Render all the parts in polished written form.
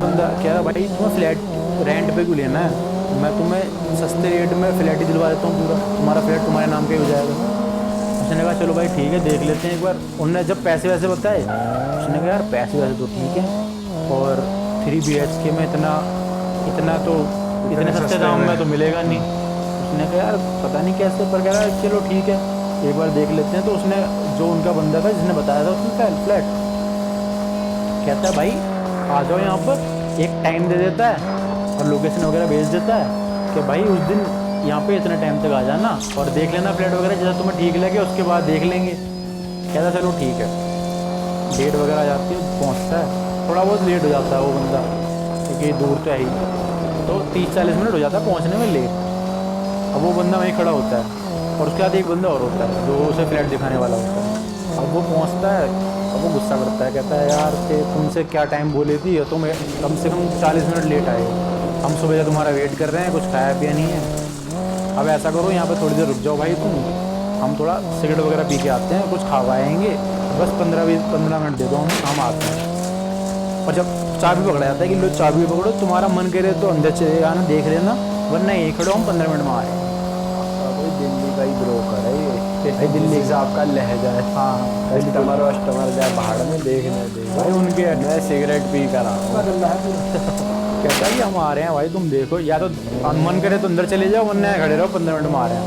बंदा कह रहा भाई तुम्हें फ्लैट रेंट पे क्यों लेना है, मैं तुम्हें सस्ते रेट में फ्लैट ही दिलवा देता हूँ, पूरा तुम्हारा फ्लैट तुम्हारे नाम का ही हो जाएगा। उसने कहा चलो भाई ठीक है देख लेते हैं एक बार। उनने जब पैसे वैसे बताए, उसने कहा यार पैसे वैसे तो ठीक है, और 3 BHK में इतना इतना तो इतने इतने सस्ते सस्ते दाम में। में तो मिलेगा नहीं। उसने कहा यार पता नहीं कैसे, पर कह रहा है चलो ठीक है एक बार देख लेते हैं। तो उसने जो उनका बंदा था जिसने बताया था उसने फ्लैट, कहता है भाई आ जाओ यहाँ पर, एक टाइम दे देता है और लोकेशन वगैरह भेज देता है कि भाई उस दिन यहाँ पे इतने टाइम तक आ जाना और देख लेना फ्लैट वगैरह, जैसा तुम्हें ठीक लगे उसके बाद देख लेंगे। कहता चलो ठीक है। डेट वगैरह आ जाती है, पहुँचता है, थोड़ा बहुत लेट हो जाता है वो बंदा क्योंकि दूर तो है ही, तो 30-40 मिनट हो जाता है पहुँचने में लेट। अब वो बंदा वहीं खड़ा होता है और उसके बाद एक बंदा और होता है जो उसे फ्लैट दिखाने वाला होता है। अब वो पहुंचता है, अब वो गुस्सा करता है, कहता है यार कि तुमसे क्या टाइम बोली थी, या तुम कम से कम 40 मिनट लेट आए हो, हम सुबह से तुम्हारा वेट कर रहे हैं, कुछ खाया पिया नहीं है। अब ऐसा करो यहाँ पे थोड़ी देर रुक जाओ भाई तुम, हम थोड़ा सिगरेट वगैरह पी के आते हैं, कुछ खवाएंगे, बस 15-20-15 मिनट दे दो, हम आते हैं। और जब चाबी पकड़ा जाता है कि लो चाबी पकड़ो, तुम्हारा मन करे तो अंदर चले आना देख लेना, वरना यहीं खड़ो हम 15 मिनट में आ रहे हैं। कोई दिल्ली का ही ब्रोकर है ये, भाई दिल्ली जिस हिसाब का लहजा है। हाँ हाँ बिल्कुल। कस्टमर वस्टमर जाए भाड़ में देखने दे भाई उनके मैं सिगरेट पी कर आ रहा हूँ। कहता है कि हम आ रहे हैं भाई तुम देखो, या तो मन करे तो अंदर चले जाओ, वरना यहाँ खड़े रहो 15 मिनट में आ रहे हैं।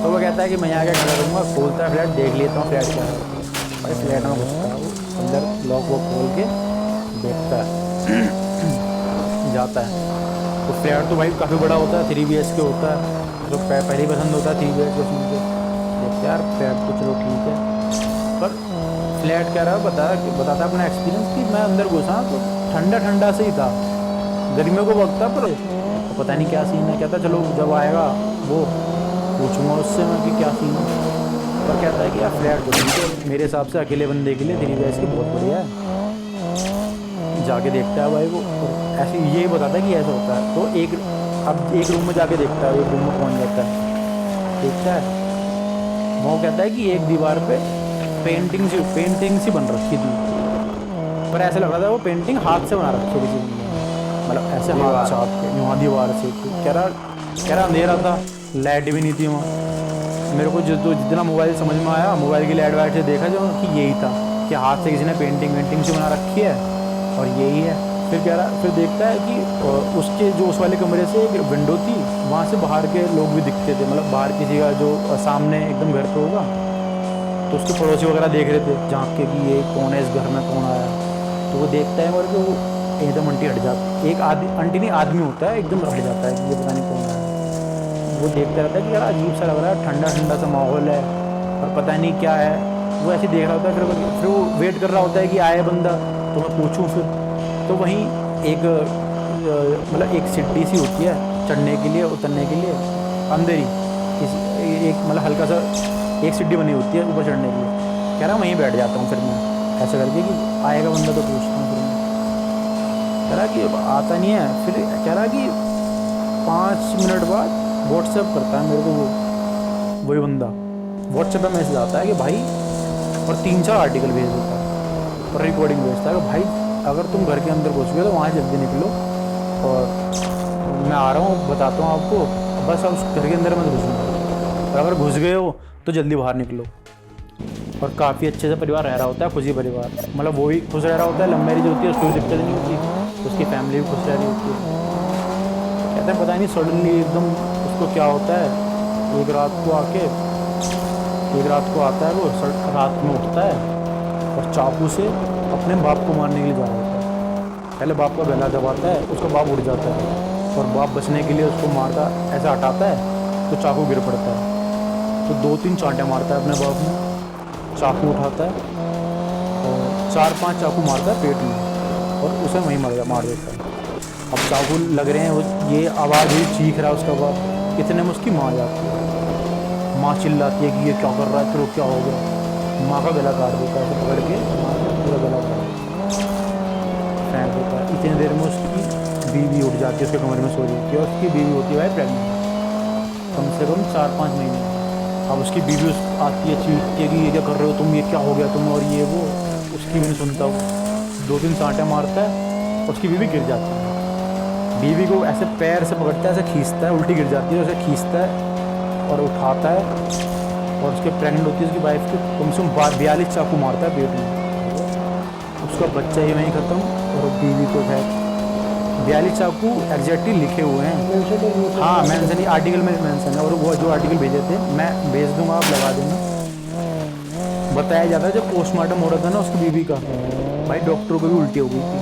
तो वो कहता है कि मैं यहाँ के खड़ा रहूँगा, खोलता है फ्लैट, देख लेता हूँ फ्लैट क्या है। भाई फ्लैट में घुसता है वो, अंदर लॉक वॉक खोल के देखता है जाता है। तो फ्लैट तो भाई काफ़ी बड़ा होता है, 3 BHK होता है, जो पहले ही पसंद होता है 3 BHK सुन के। देखते यार फ्लैट तो चलो ठीक है, पर फ्लैट कह रहा है बताता अपना एक्सपीरियंस कि मैं अंदर घुसा तो ठंडा ठंडा से ही था, गर्मियों को वक्त था, पर पता नहीं क्या सीन है। कहता चलो जब आएगा वो पूछूंगा उससे मैं कि क्या सीन है। पर कहता है कि यार फ्लैट तो ठीक है मेरे हिसाब से, अकेले बंदे के लिए 3 BHK बहुत बढ़िया है। जाके देखता है भाई वो, और ऐसे यही बताता है कि ऐसा होता है। तो अब एक रूम में जाके देखता है, एक रूम में पहुंच जाता है, देखता है वो कहता है कि एक दीवार पे पेंटिंग सी बन रखी थी, पर ऐसा लग रहा था वो पेंटिंग हाथ से बना रखी है किसी ने, मतलब ऐसे हाथ दीवार। छाप के वहाँ दीवार से। कह रहा अंधेरा था, लाइट भी नहीं थी वहाँ। मेरे को जितना मोबाइल समझ में आया, मोबाइल की लाइट वाइट से देखा जो कि यही था कि हाथ से किसी ने पेंटिंग से बना रखी है और यही है। फिर कह रहा, फिर देखता है कि उसके जो उस वाले कमरे से एक विंडो थी, वहाँ से बाहर के लोग भी दिखते थे, मतलब बाहर किसी का जो सामने एकदम घर पे होगा तो उसके पड़ोसी वगैरह देख रहे थे झाँक के कि ये कौन है, इस घर में कौन आया। तो वो देखता है और वो एकदम आंटी हट जाती, एक आंटी नहीं आदमी होता है, एकदम हट जाता है कि ये पता नहीं कौन है। वो देखता रहता है कि यार अजीब सा लग रहा है, ठंडा ठंडा सा माहौल है और पता नहीं क्या है। वो ऐसे देख रहा होता है, फिर वो वेट कर रहा होता है कि आए बंदा तो मैं पूछूं। फिर तो वहीं एक मतलब एक सीढ़ी सी होती है चढ़ने के लिए उतरने के लिए, अंदर ही एक मतलब हल्का सा एक सीढ़ी बनी होती है ऊपर चढ़ने के लिए। कह रहा वहीं बैठ जाता हूँ फिर मैं ऐसा करके कि आएगा बंदा तो पूछता हूँ। फिर मैं कह रहा कि आता नहीं है। फिर कह रहा कि 5 मिनट बाद व्हाट्सएप करता है मेरे को वही बंदा, व्हाट्सएप पे मैसेज आता है कि भाई, और 3-4 आर्टिकल भेज देता है और रिकॉर्डिंग भेजता है कि भाई अगर तुम घर के अंदर घुस गए तो वहाँ जल्दी निकलो, और मैं आ रहा हूँ बताता हूँ आपको, बस अब उस घर के अंदर मत घुसना, और अगर घुस गए हो तो जल्दी बाहर निकलो। और काफ़ी अच्छे से परिवार रह रहा होता है, खुशी परिवार, मतलब वो भी खुश रह रहा होता है, लव मैरिज होती है, उसको कोई दिक्कत नहीं होती, उसकी फैमिली भी खुश रह रही होती है। कहते हैं पता नहीं सडनली एकदम उसको क्या होता है, एक रात को आता है वो, रात में उठता है और चाकू से अपने बाप को मारने के लिए जा रहा होता है। पहले बाप का गला दबाता है, उसका बाप उठ जाता है और बाप बचने के लिए उसको मारता ऐसा हटाता है तो चाकू गिर पड़ता है। तो 2-3 चांटे मारता है अपने बाप में, चाकू उठाता है और 4-5 चाकू मारता है पेट में और उसे वहीं मार देता है। अब चाकू लग रहे हैं, ये आवाज़ हुई, चीख रहा है उसका बाप, इतने में उसकी माँ जाती है। माँ चिल्लाती है कि ये क्या कर रहा है, तेरे क्या हो गया। माँ का गला काट देता है, पकड़ के माँ का पूरा गला फेंक देता है। इतनी देर में उसकी बीवी उठ जाती है, उसके कमरे में सो जाती है, और उसकी बीवी होती है भाई प्रेगनेंट, कम से कम 4-5 महीने। अब उसकी बीवी आती है, चीखती है कि ये क्या कर रहे हो तुम, ये क्या हो गया तुम, और ये वो। उसकी भी नहीं सुनता वो, 2-3 चांटे मारता है उसकी बीवी गिर जाती है। बीवी को ऐसे पैर से पकड़ता है, ऐसे खींचता है, उल्टी गिर जाती है, उसे खींचता है और उठाता है, और उसके प्रेग्नेंट होती है उसकी वाइफ को, कम से कम 42 चाकू मारता है पेट में। उसका बच्चा ही वहीं ख़त्म, और बीवी को है 42 चाकू एग्जैक्टली लिखे हुए हैं। हाँ मेंशन, आर्टिकल में मेंशन है, और वो जो आर्टिकल भेजे थे मैं भेज दूंगा, आप लगा देना। बताया जाता है जब पोस्टमार्टम हो रहा था ना उसकी बीवी का, भाई डॉक्टर को भी उल्टी हो गई थी।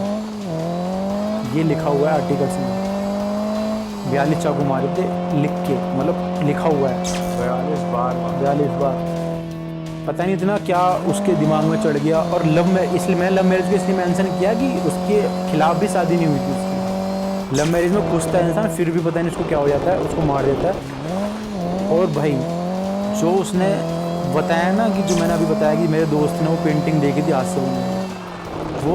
ये लिखा हुआ है आर्टिकल्स में, 42 चाकू मारे थे, लिख के, मतलब लिखा हुआ है 42 बार। पता नहीं इतना क्या उसके दिमाग में चढ़ गया। और इसलिए मैं लव मैरिज को इसलिए मेंशन किया कि उसके खिलाफ भी शादी नहीं हुई थी उसकी। लव मैरिज में खुश था इंसान, फिर भी पता नहीं उसको क्या हो जाता है, उसको मार देता है। और भाई जो उसने बताया ना, कि जो मैंने अभी बताया कि मेरे दोस्त ने वो पेंटिंग देखी थी हाथ से बनी, वो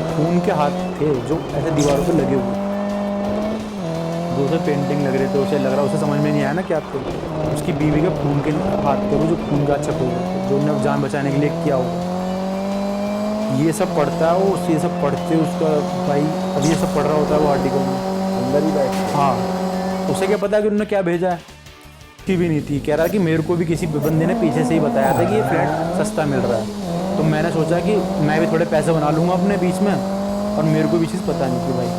खून के हाथ थे जो ऐसे दीवारों पे लगे हुए, दूसरे पेंटिंग लग रहे थे। उसे लग रहा, उसे समझ में नहीं आया ना क्या थे, उसकी बीवी के खून के हाथ थे वो, जो खून का छप हो गए थे, जो उन्होंने जान बचाने के लिए किया होगा। ये सब पढ़ता है वो, ये सब पढ़ते उसका भाई, अभी ये सब पढ़ रहा होता है वो आर्टिकल में अंदर ही बैठ। हाँ, उसे क्या पता कि उन्होंने क्या भेजा है, की भी नहीं थी। कह रहा कि मेरे को भी किसी बंदे ने पीछे से ही बताया था कि ये फ्लैट सस्ता मिल रहा है, तो मैंने सोचा कि मैं भी थोड़े पैसे बना लूँगा अपने बीच में, और मेरे को भी चीज़ पता नहीं थी भाई।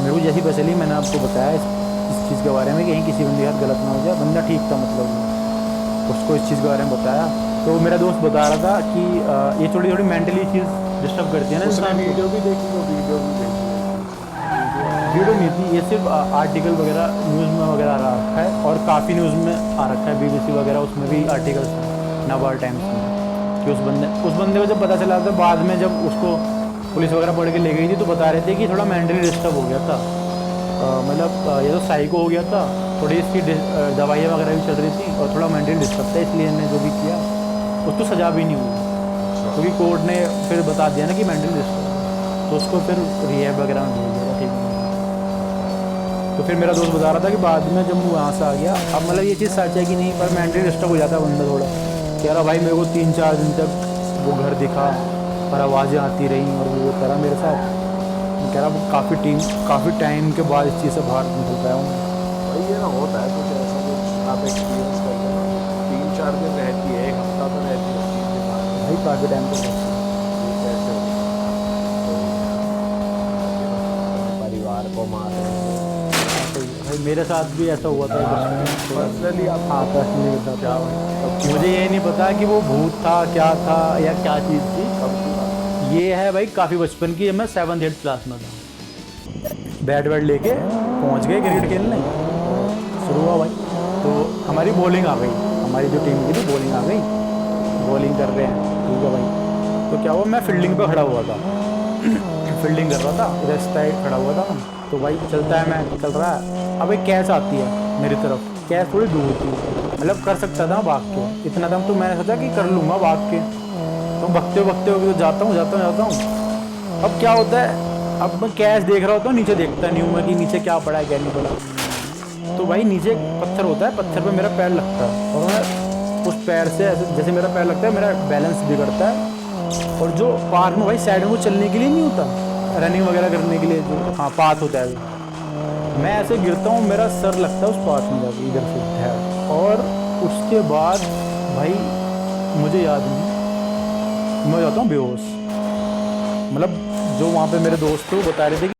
मेरे को जैसी पता चली मैंने आपको बताया इस चीज़ के बारे में, कहीं किसी बंदे के साथ गलत ना हो जाए। बंदा ठीक था, मतलब उसको इस चीज़ के बारे में बताया, तो मेरा दोस्त बता रहा था कि ये थोड़ी थोड़ी मेंटली चीज़ डिस्टर्ब करती है ना इंसान को। वीडियो भी देखी, वो वीडियो भी देखी। वीडियो नहीं थी, ये सिर्फ आर्टिकल वगैरह न्यूज़ में वगैरह आ रखा है, और काफ़ी न्यूज़ में आ रखा है, BBC वगैरह, उसमें भी आर्टिकल्स हैं, नवार टाइम्स में, कि उस बंदे को जब पता चला था बाद में, जब उसको पुलिस वगैरह पढ़ के ले गई थी, तो बता रहे थे कि थोड़ा मेंटली डिस्टर्ब हो गया था, मतलब ये तो साइको हो गया था, थोड़ी इसकी दवाइयाँ वगैरह भी चल रही थी, और थोड़ा मेंटली डिस्टर्ब था, इसलिए इन्हें जो भी किया उसको सज़ा भी नहीं हुई, क्योंकि कोर्ट ने फिर बता दिया ना कि मेंटली डिस्टर्ब, तो उसको फिर रिहैब वगैरह में भेज दिया, ठीक है। तो फिर मेरा दोस्त बता रहा था कि बाद में जब वो वहाँ से आ गया, अब मतलब ये चीज़ सच है कि नहीं, पर मेंटली डिस्टर्ब हो जाता है बंदा थोड़ा। कह रहा भाई मेरे को 3-4 दिन तक वो घर दिखा, और आवाज़ें आती रहीं, और वो करा मेरे साथ। कह रहा काफ़ी टाइम के बाद इस चीज़ से बाहर निकल पाया हूँ। भाई ये ना होता है कुछ ऐसा, कुछ आप एक्सपीरियंस कर लेना। 3-4 दिन रहती है, 1 हफ्ता तो रहती है, 3 दिन बाद भाई काफ़ी टाइम तक कैसे परिवार को मार रहे हैं। भाई मेरे साथ भी ऐसा हुआ था पर्सनली आप हाँ, पर्सनली मेरे साथ क्या था। मुझे ये नहीं पता कि वो भूत था, क्या था, या क्या चीज़ थी। ये है भाई काफ़ी बचपन की, मैं 7th-8th क्लास में था। बैट लेके पहुंच गए क्रिकेट खेलने, शुरू हुआ भाई, तो हमारी बॉलिंग आ गई, हमारी जो टीम की थी बॉलिंग आ गई, बॉलिंग कर रहे हैं, ठीक है भाई। तो क्या हुआ, मैं फील्डिंग पे खड़ा हुआ था, फील्डिंग कर रहा था, इधर साइड खड़ा हुआ था मैं, तो भाई चलता है, मैं चल रहा है, अब एक कैच आती है मेरी तरफ, कैच थोड़ी दूर थी, मतलब कर सकता था भाग के, इतना दम तो मैंने सोचा कि कर लूँगा भाग के, तो भगते हुए जाता हूँ। अब क्या होता है, अब मैं कैच देख रहा होता हूँ, नीचे देखता नहीं हूँ मैं कि नीचे क्या पड़ा है क्या नहीं पड़ा। तो भाई नीचे एक पत्थर होता है, पत्थर पे मेरा पैर लगता है, और मैं उस पैर से ऐसे जैसे मेरा पैर लगता है, मेरा बैलेंस बिगड़ता है, और जो पार्क में भाई साइड में वो चलने के लिए नहीं होता, रनिंग वगैरह करने के लिए जो हाँ पाथ होता है, मैं ऐसे गिरता हूँ, मेरा सर लगता है उस पाथ में जाके, इधर से है। और उसके बाद भाई मुझे याद नहीं, मैं हो जाता हूँ बेहोश। मतलब जो वहाँ पे मेरे दोस्त थे वो बता रहे थे कि